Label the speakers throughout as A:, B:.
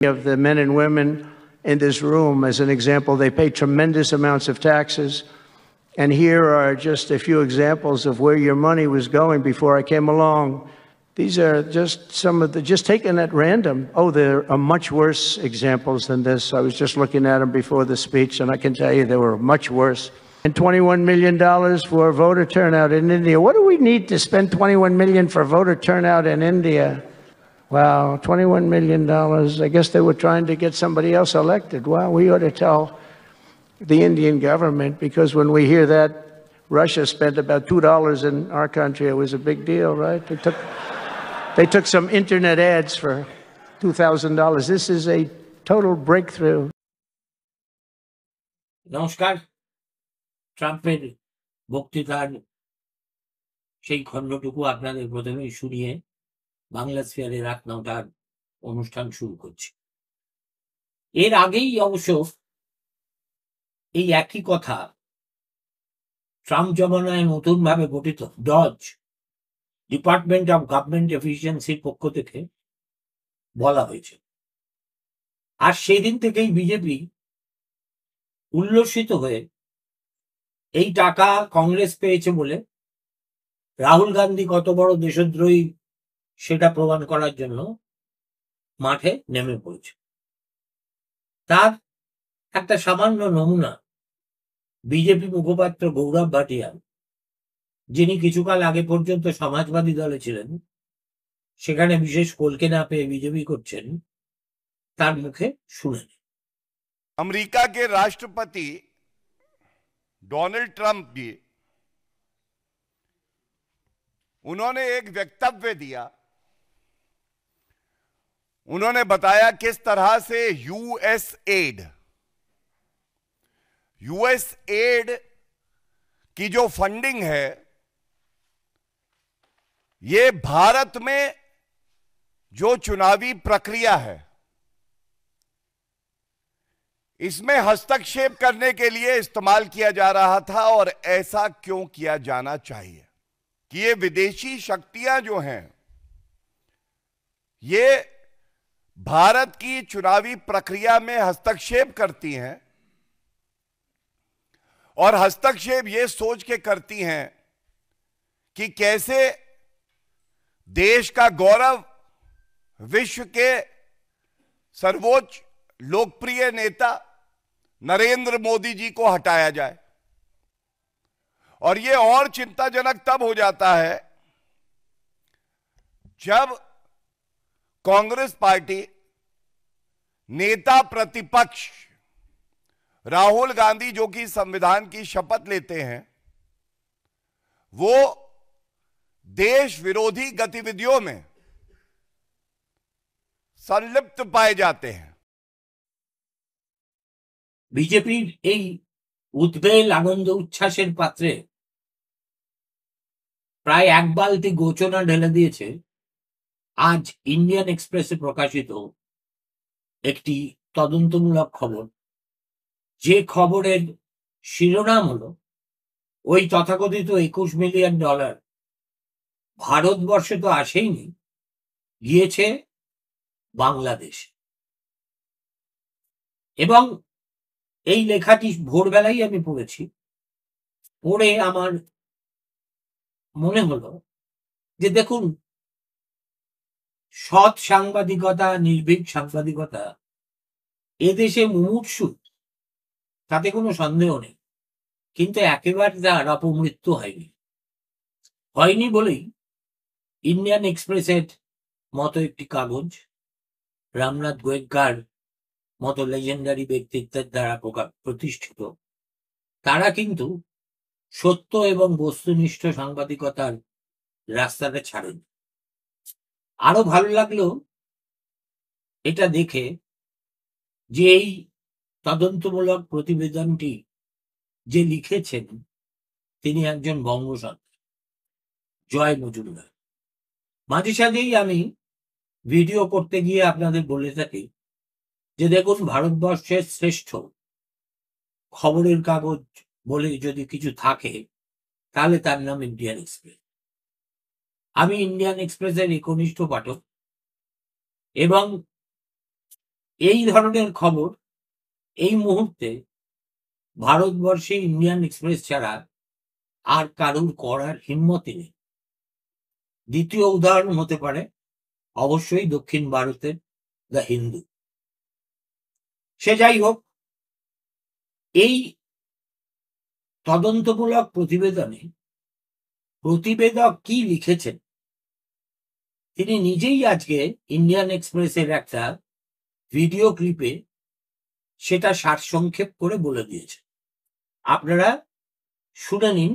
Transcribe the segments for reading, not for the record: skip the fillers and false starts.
A: of the men and women in this room, as an example, they pay tremendous amounts of taxes. And here are just a few examples of where your money was going before I came along. These are just some of the, just taken at random. Oh, there are much worse examples than this. I was just looking at them before the speech, and I can tell you they were much worse. And $21 million for voter turnout in India. What do we need to spend $21 million for voter turnout in India? Wow, $21 million. I guess they were trying to get somebody else elected. Wow, we ought to tell the Indian government, because when we hear that Russia spent about $2 in our country, it was a big deal, right? They took some internet ads for $2,000. This is a total breakthrough.
B: নমস্কার। ট্রাম্পের বক্তৃতার সেই খণ্ডটুকু আপনাদের প্রথমেই শুনিয়ে বাংলা স্ফিয়ারে রাত ৯টার অনুষ্ঠান শুরু করছি। এর আগেই অবশ্য এই একই কথা ট্রাম্প জমানায় নতুনভাবে গঠিত ডজ ডিপার্টমেন্ট অফ গভর্নমেন্ট এফিসিয়েন্সির পক্ষ থেকে বলা হয়েছে। আর সেদিন থেকেই বিজেপি উল্লসিত হয়ে এই টাকা কংগ্রেস পেয়েছে বলে রাহুল গান্ধী কত বড় দেশদ্রোহী সেটা প্রমাণ করার জন্য মাঠে নেমে পড়েছে। তার একটা সামান্য নমুনা বিজেপি মুখপাত্র গৌরব ভাটিয়া, যিনি কিছুকাল আগে পর্যন্ত সমাজবাদী দলে ছিলেন, সেখানে বিশেষ কলকে না পেয়ে বিজেপি করছেন, তার মুখে শুনেন।
C: अमेरिका के राष्ट्रपति डोनाल्ड ट्रंप भी, उन्होंने एक वक्तव्य दिया। उन्होंने बताया किस तरह से यूएस एड की जो फंडिंग है, ये भारत में जो चुनावी प्रक्रिया है, इसमें हस्तक्षेप करने के लिए इस्तेमाल किया जा रहा था। और ऐसा क्यों किया जाना चाहिए कि ये विदेशी शक्तियां जो हैं, ये भारत की चुनावी प्रक्रिया में हस्तक्षेप करती हैं, और हस्तक्षेप ये सोच के करती हैं कि कैसे देश का गौरव विश्व के सर्वोच्च लोकप्रिय नेता नरेंद्र मोदी जी को हटाया जाए। और यह और चिंताजनक तब हो जाता है जब कांग्रेस पार्टी नेता प्रतिपक्ष राहुल गांधी, जो कि संविधान की शपथ लेते हैं, वो देश विरोधी गतिविधियों में संलिप्त पाए जाते हैं।
B: বিজেপির এই উদ্বেল আনন্দ উচ্ছ্বাসের পাত্রে প্রায় এক বালতি গোচনা ঢেলে দিয়েছে আজ ইন্ডিয়ান এক্সপ্রেসে প্রকাশিত একটি তদন্তমূলক খবর, যে খবরের শিরোনাম হলো ওই তথাকথিত $21 মিলিয়ন ভারতবর্ষে তো আসেইনি, গিয়েছে বাংলাদেশ। এবং এই লেখাটি ভোরবেলায় আমি পড়েছি। পড়ে আমার মনে হলো যে দেখুন, সৎ সাংবাদিকতা, নির্ভীক সাংবাদিকতা এদেশে মুমূর্ষু, তাতে কোনো সন্দেহ নেই, কিন্তু একেবারে তার অপমৃত্যু হয়নি বলেই ইন্ডিয়ান এক্সপ্রেসের মতো একটি কাগজ, রামনাথ গোয়েঙ্কার মতো লেজেন্ডারি ব্যক্তিত্বের দ্বারা প্রতিষ্ঠিত, তারা কিন্তু সত্য এবং বস্তুনিষ্ঠ সাংবাদিকতার রাস্তাটা ছাড়েন। আরো ভালো লাগলো এটা দেখে যে এই তদন্তমূলক প্রতিবেদনটি যে লিখেছেন তিনি একজন বঙ্গসন্তান, জয় মজুমদার। মাঝে সাঝেই আমি ভিডিও করতে গিয়ে আপনাদের বলে থাকি যে দেখুন, ভারতবর্ষের শ্রেষ্ঠ খবরের কাগজ বলে যদি কিছু থাকে তাহলে তার নাম ইন্ডিয়ান এক্সপ্রেস। আমি ইন্ডিয়ান এক্সপ্রেসের একনিষ্ঠ পাঠক এবং এই ধরনের খবর এই মুহূর্তে ভারতবর্ষে ইন্ডিয়ান এক্সপ্রেস ছাড়া আর কারুর করার হিম্মতই নেই। দ্বিতীয় উদাহরণ হতে পারে অবশ্যই দক্ষিণ ভারতের দ্য হিন্দু। সে যাই হোক, এই তদন্তমূলক প্রতিবেদনে প্রতিবেদক কি লিখেছেন তিনি নিজেই আজকে ইন্ডিয়ান এক্সপ্রেসের একটা ভিডিও ক্লিপে সেটা সারসংক্ষেপ করে বলে দিয়েছে। আপনারা শুনে নিন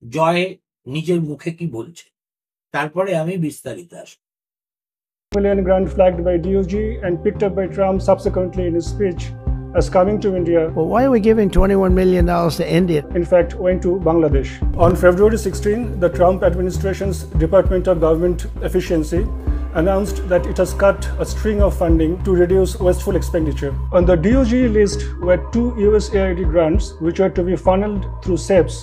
B: জয় নিজের মুখে কি বলছে, তারপরে আমি বিস্তারিত আসব।
D: Million grant flagged by DOJ and picked up by Trump subsequently in his speech as coming to India.
A: Well, why are we giving $21 million to India?
D: In fact, went to Bangladesh. On February 16, the Trump administration's Department of Government Efficiency announced that it has cut a string of funding to reduce wasteful expenditure. On the DOJ list were 2 USAID grants which are to be funneled through SEPS.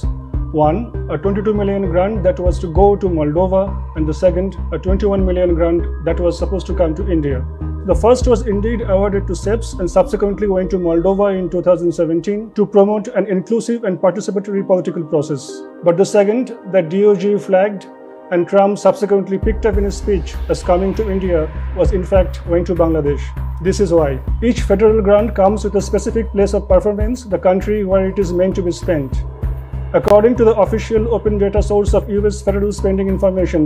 D: One, a 22 million grant that was to go to Moldova, and the second, a 21 million grant that was supposed to come to India. The first was indeed awarded to SEPS and subsequently went to Moldova in 2017 to promote an inclusive and participatory political process. But the second, that DOJ flagged and Trump subsequently picked up in his speech as coming to India, was in fact going to Bangladesh. This is why. Each federal grant comes with a specific place of performance, the country where it is meant to be spent. According to the official open data source of US federal spending information,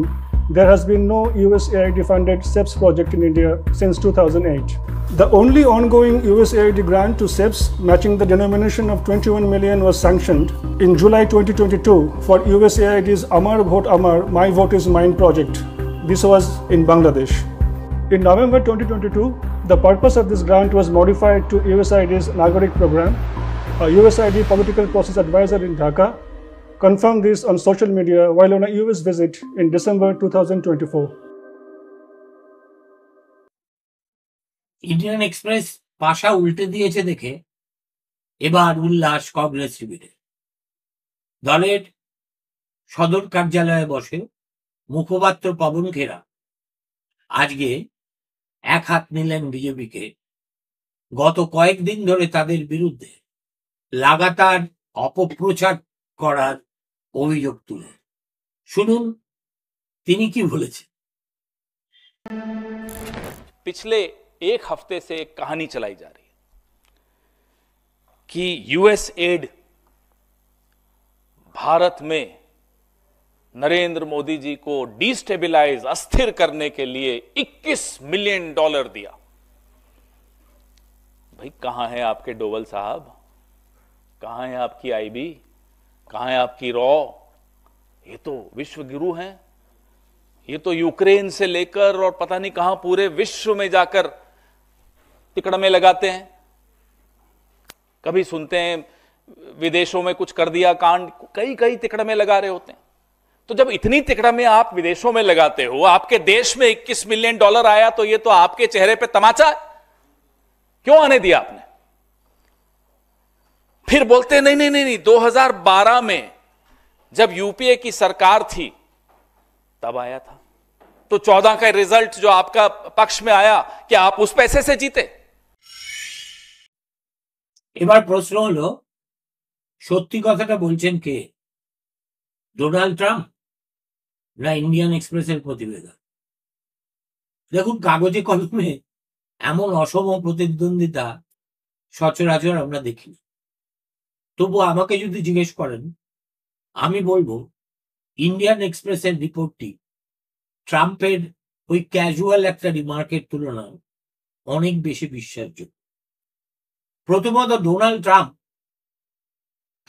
D: there has been no USAID-funded SEPS project in India since 2008. The only ongoing USAID grant to SEPS, matching the denomination of 21 million, was sanctioned in July 2022 for USAID's Amar Vote Amar, My Vote is Mine project. This was in Bangladesh. In November 2022, the purpose of this grant was modified to USAID's Nagarik program. A USAID political process advisor in Dhaka confirmed this on social media while on a US visit in December 2024.
B: Indian Express পাশা উল্টে দিয়েছে দেখে এবার উল্লাস কংগ্রেস শিবিরে। দলের সদর কার্যালয়ে বসে মুখপাত্র পবন খেরা আজকে এক হাত নিলেন বিজেপিকে গত কয়েকদিন ধরে তাদের বিরুদ্ধে লাগাতার অপপ্রচার করার অভিযোগ তুলে। শুনুন তিনি কি বলেছেন।
E: पिछले एक हफ्ते से एक कहानी चलाई जा रही है कि यूएस एड भारत में नरेंद्र मोदी जी को डिस्टेबलाइज अस्थिर करने के लिए $21 मिलियन दिया। भाई कहां है आपके डोवल साहब, कहां है आपकी आईबी, कहां है आपकी रॉ? ये तो विश्व गुरु हैं, ये तो यूक्रेन से लेकर और पता नहीं कहां पूरे विश्व में जाकर तिकड़ में लगाते हैं। कभी सुनते हैं विदेशों में कुछ कर दिया कांड, कई कई तिकड़ में लगा रहे होते हैं। तो जब इतनी तिकड़ में आप विदेशों में लगाते हो, आपके देश में $21 मिलियन आया, तो ये तो आपके चेहरे पे तमाचा है। क्यों आने दिया आपने? फिर बोलते नहीं नहीं नहीं, 2012 में जब यूपीए की सरकार थी तब आया था। तो 14 का रिजल्ट जो आपका पक्ष में आया, क्या आप उस पैसे से जीते?
B: এবার প্রশ্ন হলো সত্যি কথাটা বলছেন কে, ডোনাল্ড ট্রাম্প না ইন্ডিয়ান এক্সপ্রেসের প্রতিবেদক? দেখুন, কাগজে কলমে এমন অসম প্রতিদ্বন্দ্বিতা সচরাচর আমরা দেখিনি। তবু আমাকে যদি জিজ্ঞেস করেন, আমি বলবো ইন্ডিয়ান এক্সপ্রেসের রিপোর্টটি ট্রাম্পের ওই ক্যাজুয়াল একটা রিমার্কের তুলনায় অনেক বেশি বিশ্বাসযোগ্য। প্রথমত, ডোনাল্ড ট্রাম্প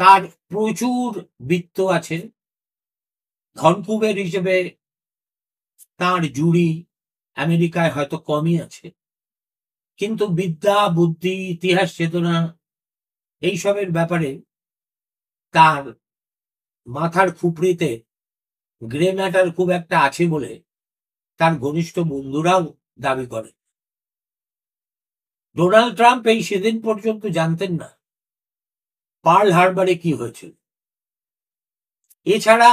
B: তার প্রচুর বিত্ত আছে, ধনকুবের হিসেবে তার জুড়ি আমেরিকায় হয়তো কমই আছে, কিন্তু বিদ্যা, বুদ্ধি, ইতিহাস চেতনা এইসবের ব্যাপারে তার মাথার খুপড়িতে গ্রে ম্যাটার খুব একটা আছে বলে তার ঘনিষ্ঠ বন্ধুরাও দাবি করে। ডোনাল্ড ট্রাম্প এই সেদিন পর্যন্ত জানতেন না পার্ল হারবারে কি হয়েছিল। এছাড়া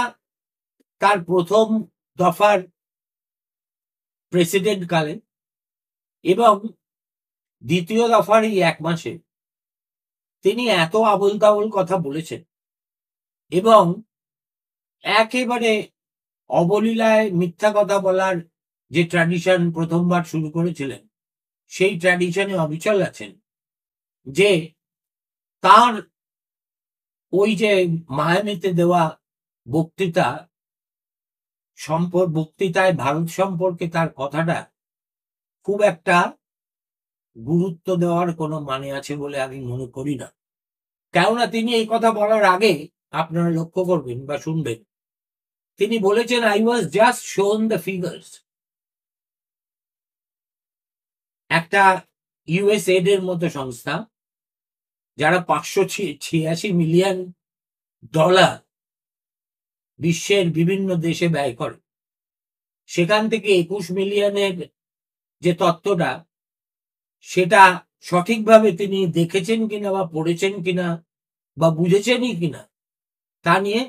B: তার প্রথম দফার প্রেসিডেন্ট কালে এবং দ্বিতীয় দফার এই 1 মাসে তিনি এত আবোল তাবোল কথা বলেছেন এবং একেবারে অবলীলায় মিথ্যা কথা বলার যে ট্র্যাডিশন প্রথমবার শুরু করেছিলেন সেই ট্র্যাডিশনে অবিচল আছেন, যে তার ওই যে মায়ামিতে দেওয়া বক্তৃতায় ভারত সম্পর্কে তার কথাটা খুব একটা গুরুত্ব দেওয়ার কোনো মানে আছে বলে আমি মনে করি না। কেননা তিনি এই কথা বলার আগে আপনারা লক্ষ্য করবেন বা শুনবেন, তিনি বলেছেন, আই ওয়াজ জাস্ট শোন দ্য ফিগার্স। একটা ইউএসএড এর মতো সংস্থা যারা $586 মিলিয়ন বিশ্বের বিভিন্ন দেশে ব্যয় করে, সেখান থেকে 21 মিলিয়নের যে তত্ত্বটা, সেটা সঠিকভাবে তিনি দেখেছেন কিনা বা পড়েছেন কিনা বা বুঝেছেনই কিনা তা নিয়ে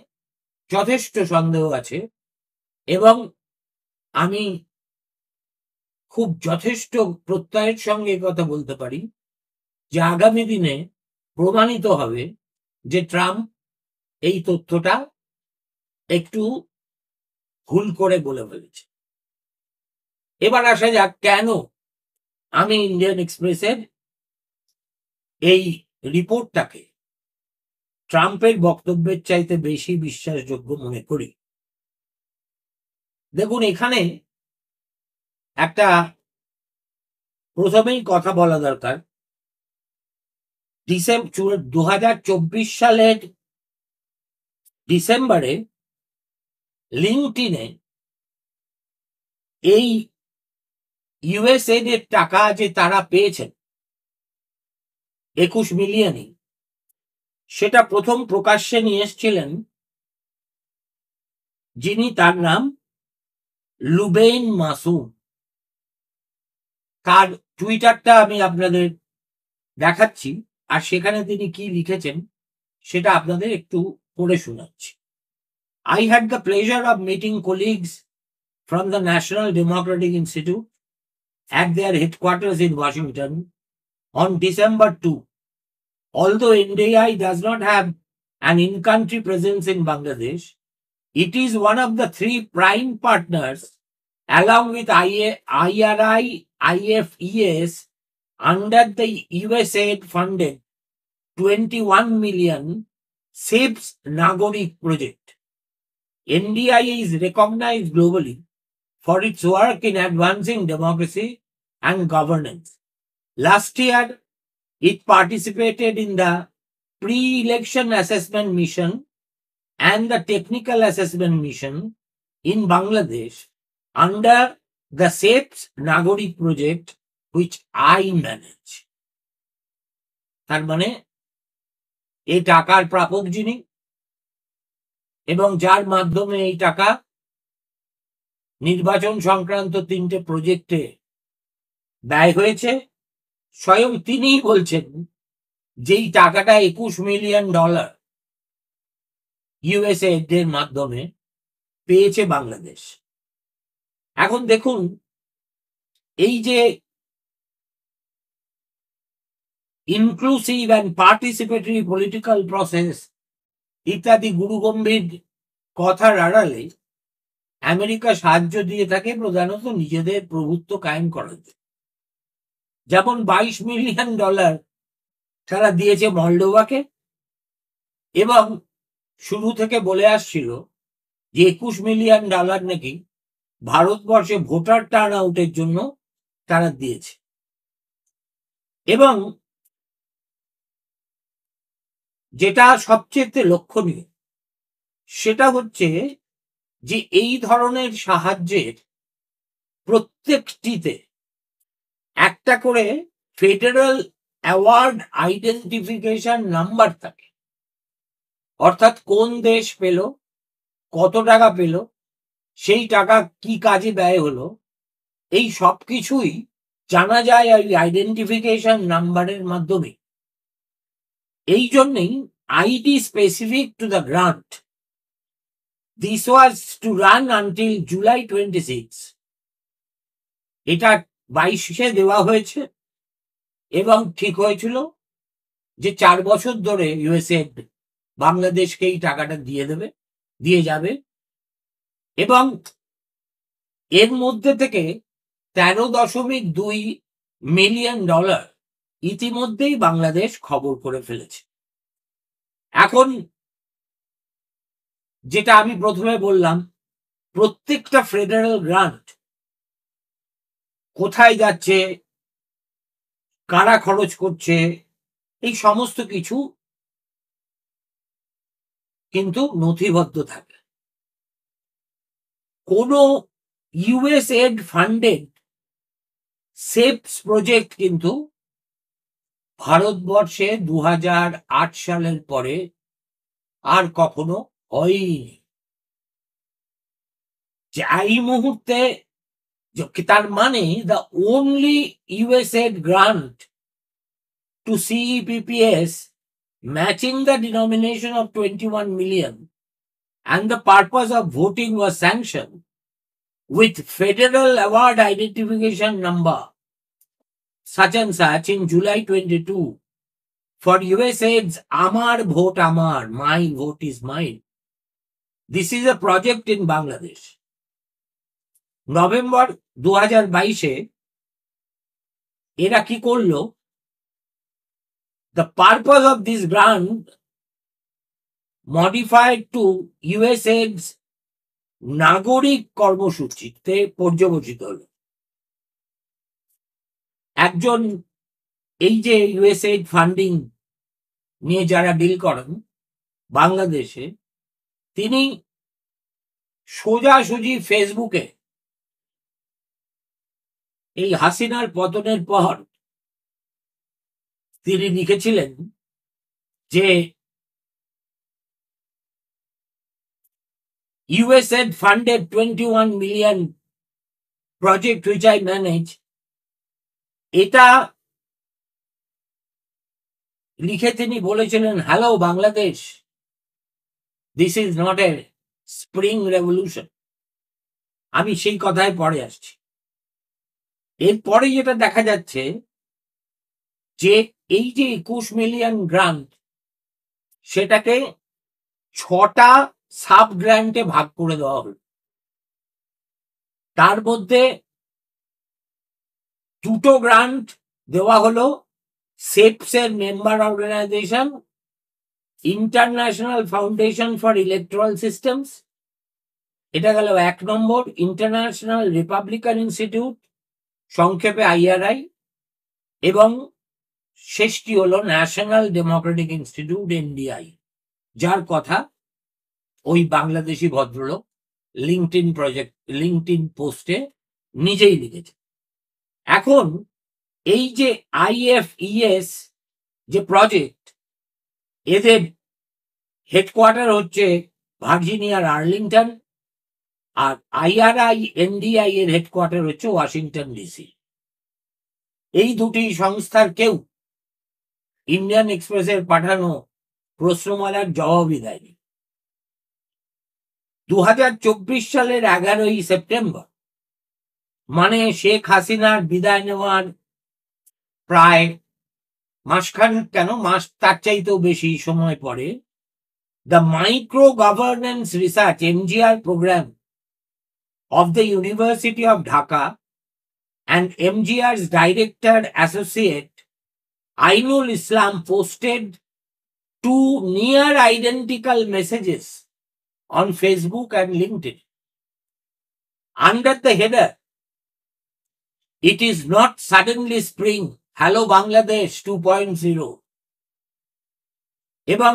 B: যথেষ্ট সন্দেহ আছে। এবং আমি খুব যথেষ্ট প্রত্যয়ের সঙ্গে কথা বলতে পারি যে আগামী দিনে প্রমাণিত হবে যে ট্রাম্প এই তথ্যটা একটু ভুল করে বলে ফেলেছে। এবার আসা যাক কেন আমি ইন্ডিয়ান এক্সপ্রেসের এই রিপোর্টটাকে ট্রাম্পের বক্তব্যের চাইতে বেশি বিশ্বাসযোগ্য মনে করি। দেখুন, এখানে একটা প্রথমেই কথা বলা দরকার, 2024 সালের ডিসেম্বরে লিঙ্কডইনে এই ইউএসএড এর টাকা যে তারা পেয়েছেন 21 মিলিয়নই, সেটা প্রথম প্রকাশ্যে নিয়ে এসেছিলেন যিনি, তার নাম লুবেইন মাসুম। তার টুইটারটা আমি আপনাদের দেখাচ্ছি, আর সেখানে তিনি কি লিখেছেন সেটা আপনাদের একটু পড়ে শোনাচ্ছি। I had the pleasure of meeting colleagues from the National Democratic Institute at their headquarters in Washington on December 2. Although NDI does not have an in-country presence in Bangladesh, it is one of the 3 prime partners along with IRI, IFES under the USAID funded 21 million SAPES Nagorik project. NDI is recognized globally for its work in advancing democracy and governance. Last year, it participated in the pre-election assessment mission and the technical assessment mission in Bangladesh under the SAPES Nagorik project, which I manage. তার মানে এই টাকার প্রাপক যিনি এবং যার মাধ্যমে এই টাকা নির্বাচন সংক্রান্ত 3টে প্রজেক্টে ব্যয় হয়েছে, স্বয়ং তিনিই বলছেন যেই টাকাটা $21 মিলিয়ন ইউএসএইড এর মাধ্যমে পেয়েছে বাংলাদেশ। এখন দেখুন, এই যে inclusive and participatory political process ইত্যাদি গুরুগম্ভীর কথার আড়ালে আমেরিকা সাহায্য দিয়ে থাকে প্রধানত নিজেদের প্রভুত্ব কায়েম করার জন্য। যেমন $22 মিলিয়ন তারা দিয়েছে মলডোভাকে, এবং শুরু থেকে বলে আসছিল যে $21 মিলিয়ন নাকি ভারতবর্ষে ভোটার টার্ন আউটের জন্য তারা দিয়েছে। এবং যেটা সবচেয়ে লক্ষণীয় সেটা হচ্ছে যে এই ধরনের সাহায্যের প্রত্যেকটিতে একটা করে ফেডারেল অ্যাওয়ার্ড আইডেন্টিফিকেশন নাম্বার থাকে, অর্থাৎ কোন দেশ পেল, কত টাকা পেল, সেই টাকা কি কাজে ব্যয় হলো, এই সব কিছুই জানা যায় এই আইডেন্টিফিকেশন নাম্বারের মাধ্যমে। এই জন্যই ID specific to the grant. This was to run until July 26। এটা 22-এ দেওয়া হয়েছে এবং ঠিক হয়েছিল যে 4 বছর ধরে ইউএসএড বাংলাদেশকে এই টাকাটা দিয়ে যাবে এবং এর মধ্যে থেকে $13.2 মিলিয়ন ইতিমধ্যেই বাংলাদেশ খবর করে ফেলেছে। এখন যেটা আমি প্রথমে বললাম, প্রত্যেকটা ফেডারেল গ্রান্ট কোথায় যাচ্ছে, কারা খরচ করছে, এই সমস্ত কিছু কিন্তু নথিবদ্ধ থাকে। কোন ইউএসএড ফান্ডেড সেপস প্রজেক্ট কিন্তু ভারতবর্ষে 2008 সালের পরে আর কখনো হয়নি। যে এই মুহূর্তে তার মানে the only USAID grant to CEPPS matching the denomination of 21 million and the purpose of voting was sanctioned with Federal Award Identification Number such and such in July 22 for USAID's Amar Vote Amar, My Vote is Mine. This is a project in Bangladesh. November 2022 এরা কি করলো? The purpose of this grant modified to USAID's নাগরিক কর্মসূচিতে পর্যবসিত হল। একজন এই যে ইউএসএইড ফান্ডিং নিয়ে যারা ডিল করেন বাংলাদেশে, তিনি সোজাসুজি ফেসবুকে এই হাসিনার পতনের পর তিনি লিখেছিলেন যে USAID funded 21 million project which I manage. এটা লিখে তিনি বলেছিলেন, hello Bangladesh, this is not a spring revolution. আমি সেই কথায় পরে আসছি। এরপরে যেটা দেখা যাচ্ছে যে এই যে 21 মিলিয়ন গ্রান্ট, সেটাকে 6টা সাব গ্রান্টে ভাগ করে দেওয়া হল। তার মধ্যে 2টো গ্রান্ট দেওয়া হলো সেপস এর member organisation International Foundation for Electoral Systems, এটা গেল 1 নম্বর, ইন্টারন্যাশনাল রিপাবলিকান ইনস্টিটিউট সংক্ষেপে IRI, এবং শেষটি হলো ন্যাশনাল ডেমোক্রেটিক ইনস্টিটিউট NDI, যার কথা ওই বাংলাদেশি ভদ্রলোক লিঙ্কডইন পোস্টে নিজেই লিখেছে। এখন এই যে IFES যে প্রজেক্ট, এদের হেডকোয়ার্টার হচ্ছে ভার্জিনিয়ার আর্লিংটন, আর IRI NDI এর হেডকোয়ার্টার হচ্ছে ওয়াশিংটন DC। এই দুটি সংস্থার কেউ ইন্ডিয়ান এক্সপ্রেসের পাঠানো প্রশ্নমালার জবাবই দেয়নি। 2024 সালের 11ই সেপ্টেম্বর, মানে শেখ হাসিনার বিদায় নেওয়ার প্রায় মাসখানেক, কেন মাস তার চাইতেও বেশি সময় পরে, the micro governance research MGR programme of the University of Dhaka and MGR's director associate Ainul Islam posted 2 near identical messages on Facebook and LinkedIn under the header, "It is not suddenly spring, hello Bangladesh 2.0." এবং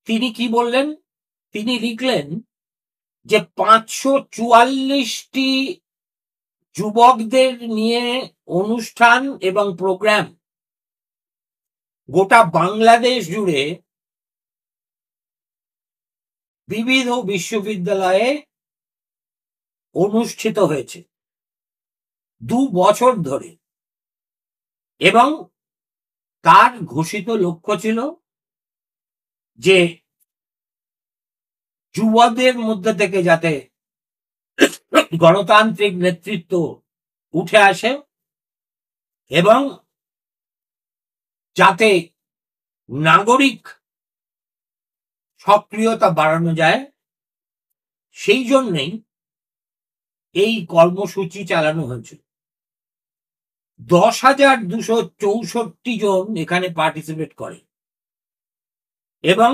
B: তিনি কি বললেন? তিনি লিখলেন যে 544টি যুবকদের নিয়ে অনুষ্ঠান এবং প্রোগ্রাম গোটা বাংলাদেশ জুড়ে বিবিধ বিশ্ববিদ্যালয়ে অনুষ্ঠিত হয়েছে 2 বছর ধরে, এবং তার ঘোষিত লক্ষ্য ছিল যে যুবদের মধ্যে থেকে যাতে গণতান্ত্রিক নেতৃত্ব উঠে আসে এবং যাতে নাগরিক সক্রিয়তা বাড়ানো যায় সেই জন্যই এই কর্মসূচি চালানো হয়েছে। 10,264 জন এখানে পার্টিসিপেট করে এবং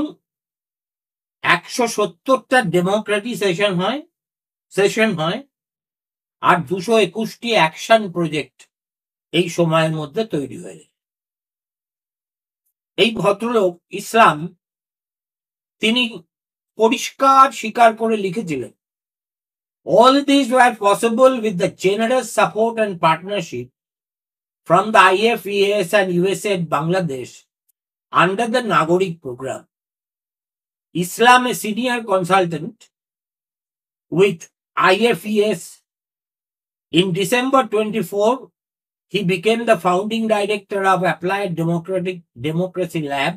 B: 170টা ডেমোক্রেটিক সেশন হয় আর 221টি অ্যাকশন প্রজেক্ট এই সময়ের মধ্যে তৈরি হয়ে। এই ভদ্রলোক ইসলাম তিনি পরিষ্কার স্বীকার করে লিখেছিলেন, all these were possible with the generous support and partnership from the IFES and USAID Bangladesh under the Nagorik program. Islam, a senior consultant with IFES, in December 24, he became the founding director of Applied Democracy Lab,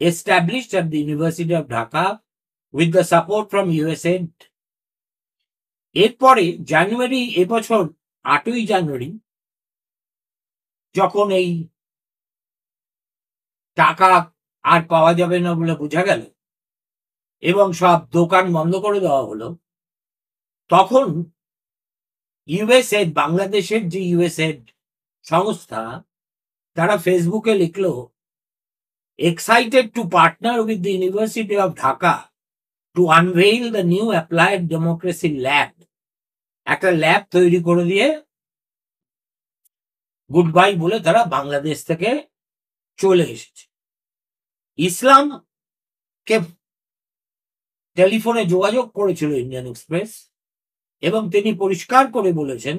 B: established at the University of Dhaka with the support from USAID. এরপরে জানুয়ারি, এবছর 8ই জানুয়ারি, যখন এই টাকা আর পাওয়া যাবে না বলে বোঝা গেল এবং সব দোকান বন্ধ করে দেওয়া হলো, তখন ইউএসএড, বাংলাদেশের যে ইউএসএড সংস্থা, তারা ফেসবুকে লিখলো, excited to partner with the University of Dhaka to unveil the new Applied Democracy Lab. একটা ল্যাব তৈরি করে দিয়ে গুড বাই বলে তারা বাংলাদেশ থেকে চলে এসেছে। ইসলামকে টেলিফোনে যোগাযোগ করেছিল ইন্ডিয়ান এক্সপ্রেস এবং তিনি পরিষ্কার করে বলেছেন,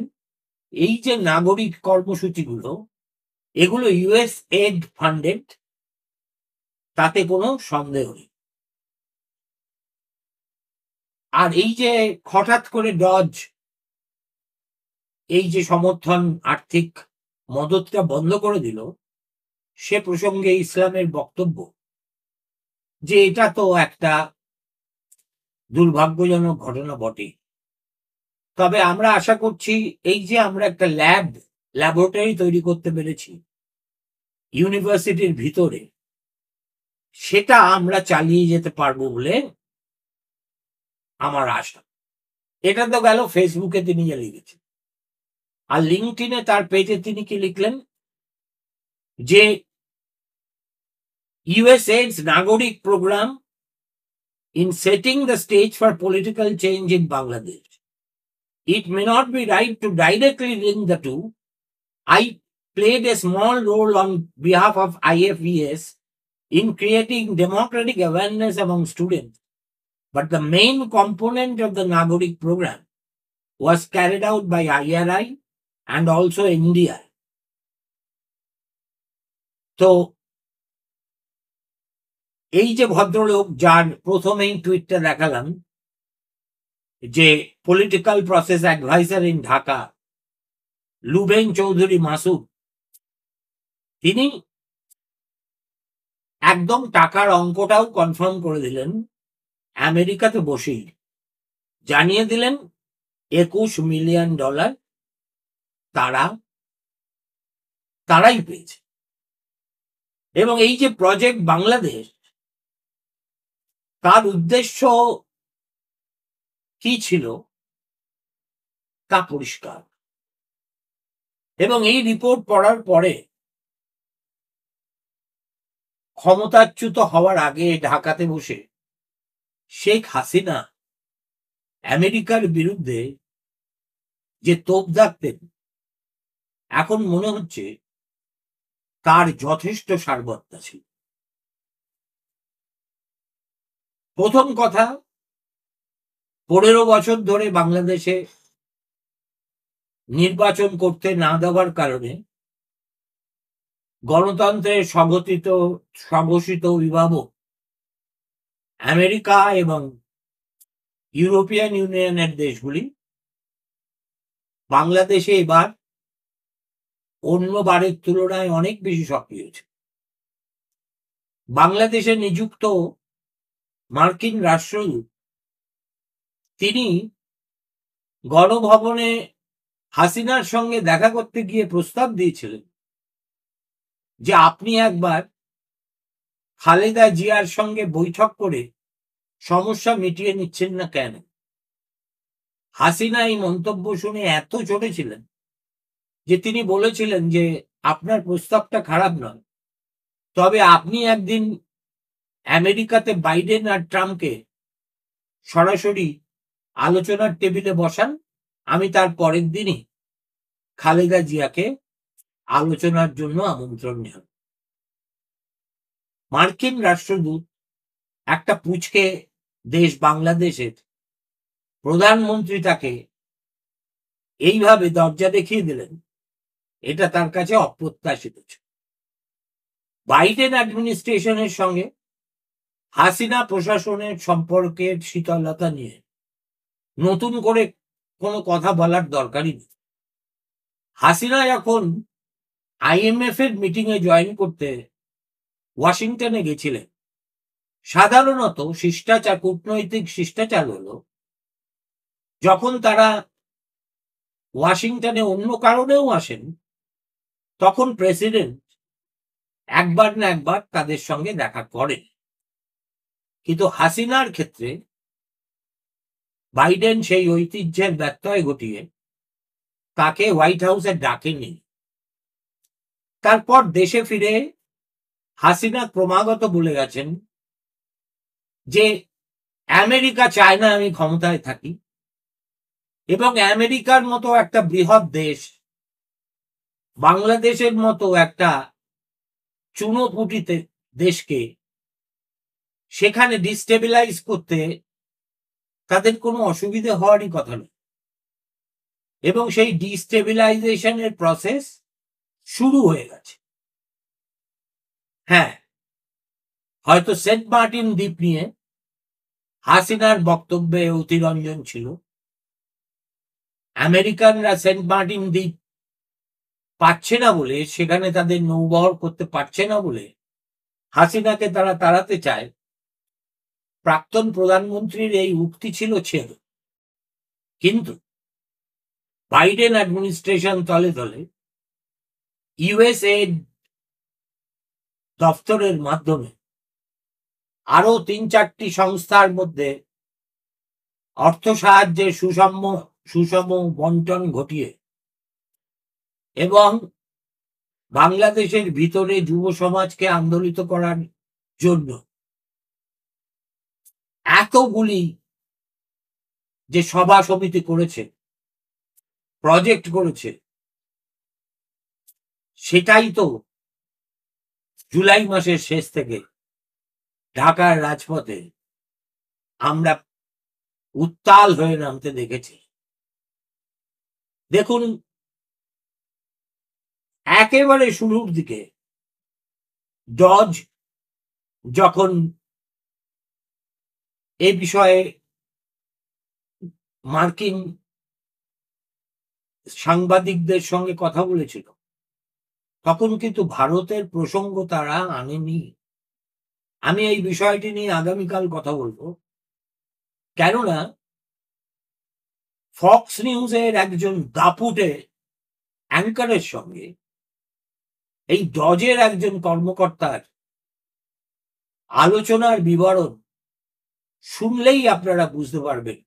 B: এই যে নাগরিক কর্মসূচিগুলো, এগুলো ইউএসএড ফান্ডেড, তাতে কোনো সন্দেহ নেই। আর এই যে হঠাৎ করে ডজ এই যে সমর্থন, আর্থিক মদতটা বন্ধ করে দিল, সে প্রসঙ্গে ইসলামের বক্তব্য যে এটা তো একটা দুর্ভাগ্যজনক ঘটনা বটে, তবে আমরা আশা করছি এই যে আমরা একটা ল্যাবরেটরি তৈরি করতে পেরেছি ইউনিভার্সিটির ভিতরে, সেটা আমরা চালিয়ে যেতে পারবো বলে আমার আশা। এটা তো গেল ফেসবুকে তিনি লিখেছেন। আর লিঙ্কডইনে তার পেজে তিনি কি লিখলেন, যে USAID's নাগরিক programme in setting the stage for political change in Bangladesh. It may not be right to directly link the two. I played a small role on behalf of IFES in creating democratic awareness among students, but the main component of the Nagorik program was carried out by IRI and also India. তো এই যে ভদ্রলোক, যার প্রথমেই টুইটটা দেখালাম, যে political process adviser in Dhaka, লুবেন চৌধুরী মাসুদ, তিনি একদম টাকার অঙ্কটাও কনফার্ম করে দিলেন, আমেরিকাতে বসেই জানিয়ে দিলেন $21 মিলিয়ন তারাই পেয়েছে। এবং এই যে প্রজেক্ট বাংলাদেশ, তার উদ্দেশ্য কি ছিল তা পরিষ্কার। এবং এই রিপোর্ট পড়ার পরে ক্ষমতাচ্যুত হওয়ার আগে ঢাকাতে বসে শেখ হাসিনা আমেরিকার বিরুদ্ধে যে তোপ দাগতেন, এখন মনে হচ্ছে তার যথেষ্ট সারবত্তা ছিল। প্রথম কথা, 15 বছর ধরে বাংলাদেশে নির্বাচন করতে না দেওয়ার কারণে গণতন্ত্রের স্বঘোষিত অভিভাবক আমেরিকা এবং ইউরোপিয়ান ইউনিয়নের দেশগুলি বাংলাদেশে এবার অন্যবারের তুলনায় অনেক বেশি সক্রিয় হয়েছে। বাংলাদেশে নিযুক্ত মার্কিন রাষ্ট্রদূত, তিনি গণভবনে হাসিনার সঙ্গে দেখা করতে গিয়ে প্রস্তাব দিয়েছিলেন যে আপনি একবার খালেদা জিয়ার সঙ্গে বৈঠক করে সমস্যা মিটিয়ে নিচ্ছেন না কেন? হাসিনা এই মন্তব্য শুনে এত চটেছিলেন যে তিনি বলেছিলেন যে আপনার প্রস্তাবটা খারাপ নয়, তবে আপনি একদিন আমেরিকাতে বাইডেন আর ট্রাম্পকে সরাসরি আলোচনার টেবিলে বসান, আমি তার পরের দিনই খালেদা জিয়াকে আলোচনার জন্য আমন্ত্রণ জানাব। মার্কিন রাষ্ট্রদূত একটা পুচকে দেশ বাংলাদেশের প্রধানমন্ত্রী তাকে এইভাবে দরজা দেখিয়ে দিলেন, এটা তার কাছে অপ্রত্যাশিত ছিল। বাইডেন অ্যাডমিনিস্ট্রেশনের সঙ্গে হাসিনা প্রশাসনের সম্পর্কের শীতলতা নিয়ে নতুন করে কোনো কথা বলার দরকারই নেই। হাসিনা যখন IMF এর মিটিং এ জয়েন করতে ওয়াশিংটনে গেছিলেন, সাধারণত শিষ্টাচার, কূটনৈতিক শিষ্টাচার হলো যখন তারা ওয়াশিংটনে অন্য কারণেও আসেন, তখন প্রেসিডেন্ট একবার না একবার তাদের সঙ্গে দেখা করেন। কিন্তু হাসিনার ক্ষেত্রে বাইডেন সেই ঐতিহ্যের ব্যত্যয় ঘটিয়ে তাকে হোয়াইট হাউসে ডাকেনি। তারপর দেশে ফিরে হাসিনা ক্রমাগত বলে গেছেন যে আমেরিকা চায় না আমি ক্ষমতায় থাকি, এবং আমেরিকার মতো একটা বৃহৎ দেশ বাংলাদেশের মতো একটা চুনোপুটিতে দেশকে সেখানে ডিস্টেবিলাইজ করতে তাদের কোনো অসুবিধে হওয়ারই কথা নয়, এবং সেই ডিস্টেবিলাইজেশনের প্রসেস শুরু হয়ে গেছে। হ্যাঁ, হয়তো সেন্ট মার্টিন দ্বীপ নিয়ে হাসিনার বক্তব্যে অতিরঞ্জন ছিল। আমেরিকানরা সেন্ট মার্টিন দ্বীপ পাচ্ছে না বলে, সেখানে তাদের নৌবহর করতে পারছে না বলে হাসিনাকে তারা তাড়াতে চায়, প্রাক্তন প্রধানমন্ত্রীর এই উক্তি ছিল ছেদ। কিন্তু বাইডেন অ্যাডমিনিস্ট্রেশন তলে তলে ইউএসএইড দপ্তরের মাধ্যমে আরো ৩-৪টি সংস্থার মধ্যে অর্থ সাহায্যের সুষম বন্টন ঘটিয়ে এবং বাংলাদেশের ভিতরে যুব সমাজকে আন্দোলিত করার জন্য এতগুলি যে সভা সমিতি করেছে, প্রজেক্ট করেছে, সেটাই তো জুলাই মাসের শেষ থেকে ঢাকার রাজপথে আমরা উত্তাল হয়ে নামতে দেখেছি। দেখুন, একেবারে শুরুর দিকে জজ যখন এ বিষয়ে মার্কিন সাংবাদিকদের সঙ্গে কথা বলেছিল, তখন কিন্তু ভারতের প্রসঙ্গ তারা আনেনি। আমি এই বিষয়টি নিয়ে আগামীকাল কথা বলবো, কেননা ফক্স নিউজের একজন দাপুটে অ্যাঙ্কারের সঙ্গে এই জজের একজন কর্মকর্তার আলোচনার বিবরণ শুনলেই আপনারা বুঝতে পারবেন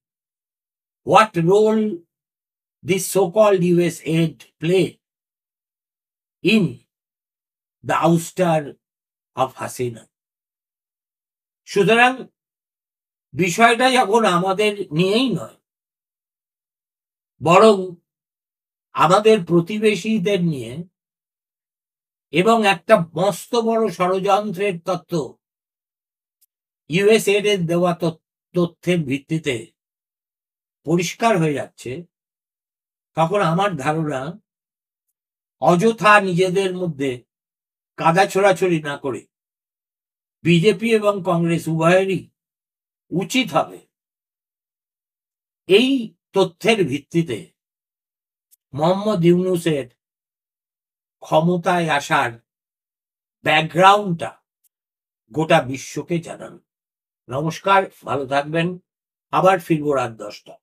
B: what role this so-called US aid played in the ouster of Hasina. সুতরাং বিষয়টা যখন আমাদের নিয়েই নয়, বরং আমাদের প্রতিবেশীদের নিয়ে, এবং একটা মস্ত বড় ষড়যন্ত্রের তত্ত্ব ইউএসএড এর দেওয়া তথ্যের ভিত্তিতে পরিষ্কার হয়ে যাচ্ছে, তখন আমার ধারণা অযথা নিজেদের মধ্যে কাদা ছোড়াছড়ি না করে বিজেপি এবং কংগ্রেস উভয়েরই উচিত হবে এই তথ্যের ভিত্তিতে মোহাম্মদ ইউনূসের ক্ষমতায় আসার ব্যাকগ্রাউন্ডটা গোটা বিশ্বকে জানানো। নমস্কার, ভালো থাকবেন, আবার ফিরবো রাত 10টা।